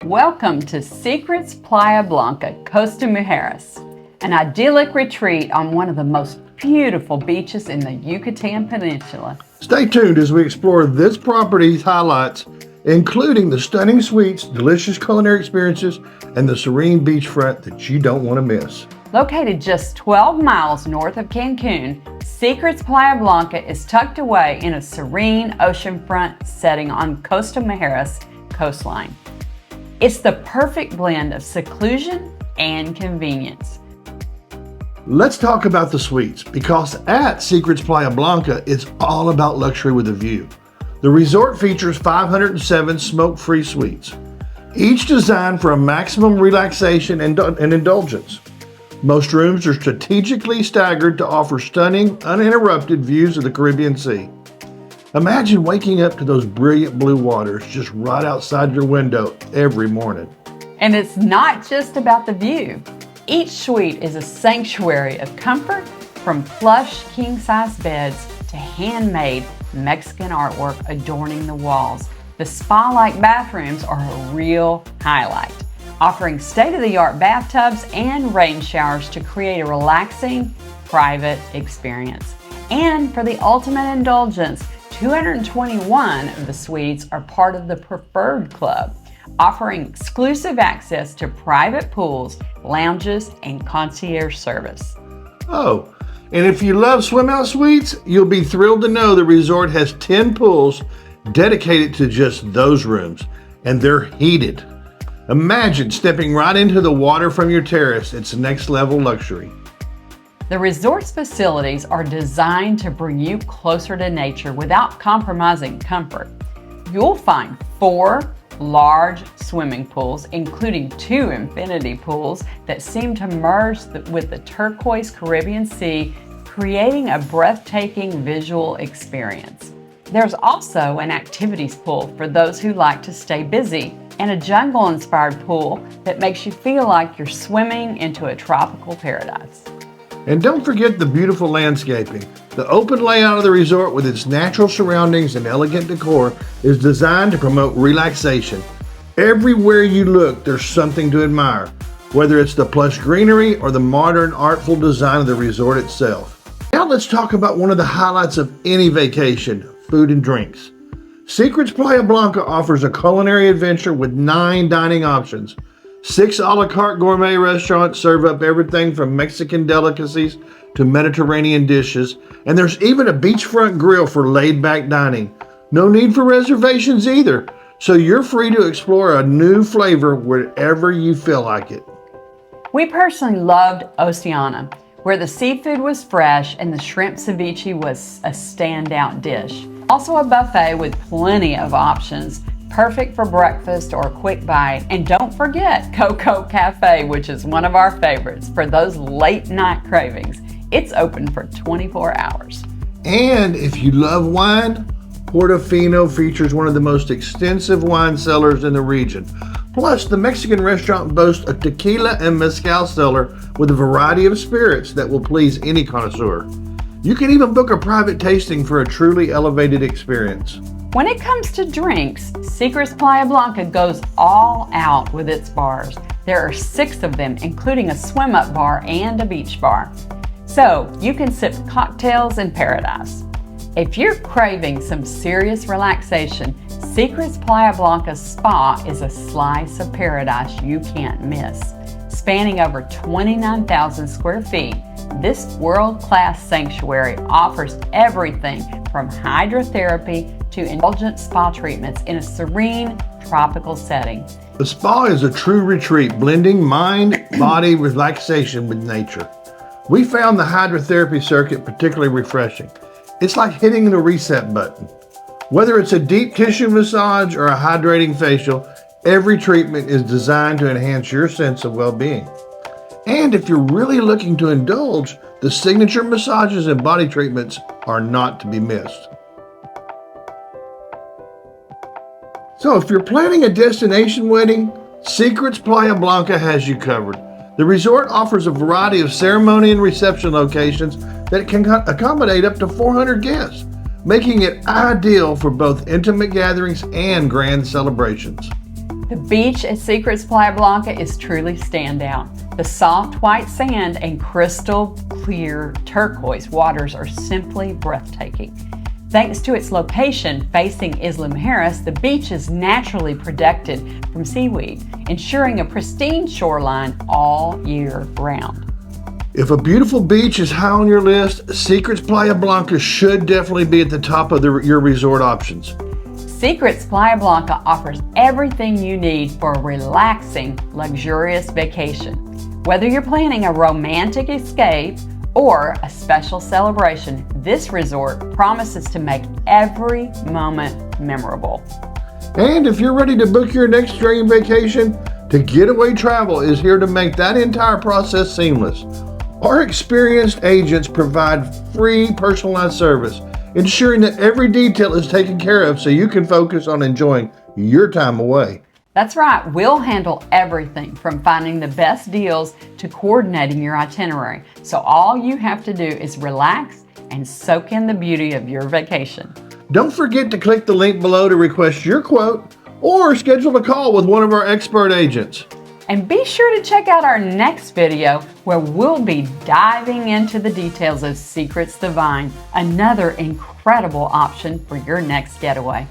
Welcome to Secrets Playa Blanca, Costa, Mujeres, an idyllic retreat on one of the most beautiful beaches in the Yucatan Peninsula. Stay tuned as we explore this property's highlights, including the stunning suites, delicious culinary experiences, and the serene beachfront that you don't want to miss. Located just 12 miles north of Cancun, Secrets Playa Blanca is tucked away in a serene oceanfront setting on Costa Mujeres coastline. It's the perfect blend of seclusion and convenience. Let's talk about the suites, because at Secrets Playa Blanca, it's all about luxury with a view. The resort features 507 smoke-free suites, each designed for a maximum relaxation and indulgence. Most rooms are strategically staggered to offer stunning, uninterrupted views of the Caribbean Sea. Imagine waking up to those brilliant blue waters just right outside your window every morning. And it's not just about the view. Each suite is a sanctuary of comfort, from plush king-size beds to handmade Mexican artwork adorning the walls. The spa-like bathrooms are a real highlight, offering state-of-the-art bathtubs and rain showers to create a relaxing, private experience. And for the ultimate indulgence, 221 of the suites are part of the Preferred Club, offering exclusive access to private pools, lounges, and concierge service. Oh, and if you love swim-out suites, you'll be thrilled to know the resort has 10 pools dedicated to just those rooms, and they're heated. Imagine stepping right into the water from your terrace. It's next level luxury. The resort's facilities are designed to bring you closer to nature without compromising comfort. You'll find 4 large swimming pools, including 2 infinity pools that seem to merge with the turquoise Caribbean Sea, creating a breathtaking visual experience. There's also an activities pool for those who like to stay busy, and a jungle-inspired pool that makes you feel like you're swimming into a tropical paradise. And don't forget the beautiful landscaping. The open layout of the resort with its natural surroundings and elegant decor is designed to promote relaxation. Everywhere you look, there's something to admire, whether it's the plush greenery or the modern, artful design of the resort itself. Now let's talk about one of the highlights of any vacation, food and drinks. Secrets Playa Blanca offers a culinary adventure with 9 dining options. 6 a la carte gourmet restaurants serve up everything from Mexican delicacies to Mediterranean dishes, and there's even a beachfront grill for laid-back dining. No need for reservations either, so you're free to explore a new flavor wherever you feel like it. We personally loved Oceana, where the seafood was fresh and the shrimp ceviche was a standout dish. Also a buffet with plenty of options, perfect for breakfast or a quick bite. And don't forget Coco Cafe, which is one of our favorites for those late night cravings. It's open for 24 hours. And if you love wine, Portofino features one of the most extensive wine cellars in the region. Plus, the Mexican restaurant boasts a tequila and mezcal cellar with a variety of spirits that will please any connoisseur. You can even book a private tasting for a truly elevated experience. When it comes to drinks, Secrets Playa Blanca goes all out with its bars. There are 6 of them, including a swim-up bar and a beach bar. So you can sip cocktails in paradise. If you're craving some serious relaxation, Secrets Playa Blanca's spa is a slice of paradise you can't miss. Spanning over 29,000 square feet, this world-class sanctuary offers everything from hydrotherapy to indulgent spa treatments in a serene, tropical setting. The spa is a true retreat, blending mind-body relaxation with nature. We found the hydrotherapy circuit particularly refreshing. It's like hitting the reset button. Whether it's a deep tissue massage or a hydrating facial, every treatment is designed to enhance your sense of well-being. And if you're really looking to indulge, the signature massages and body treatments are not to be missed. So if you're planning a destination wedding, Secrets Playa Blanca has you covered. The resort offers a variety of ceremony and reception locations that can accommodate up to 400 guests, making it ideal for both intimate gatherings and grand celebrations. The beach at Secrets Playa Blanca is truly standout. The soft white sand and crystal clear turquoise waters are simply breathtaking. Thanks to its location facing Isla Mujeres, the beach is naturally protected from seaweed, ensuring a pristine shoreline all year round. If a beautiful beach is high on your list, Secrets Playa Blanca should definitely be at the top of your resort options. Secrets Playa Blanca offers everything you need for a relaxing, luxurious vacation. Whether you're planning a romantic escape or a special celebration, this resort promises to make every moment memorable. And if you're ready to book your next dream vacation, the Getaway Travel is here to make that entire process seamless. Our experienced agents provide free personalized service, ensuring that every detail is taken care of so you can focus on enjoying your time away. That's right, we'll handle everything from finding the best deals to coordinating your itinerary. So all you have to do is relax and soak in the beauty of your vacation. Don't forget to click the link below to request your quote or schedule a call with one of our expert agents. And be sure to check out our next video where we'll be diving into the details of Secrets Divine, another incredible option for your next getaway.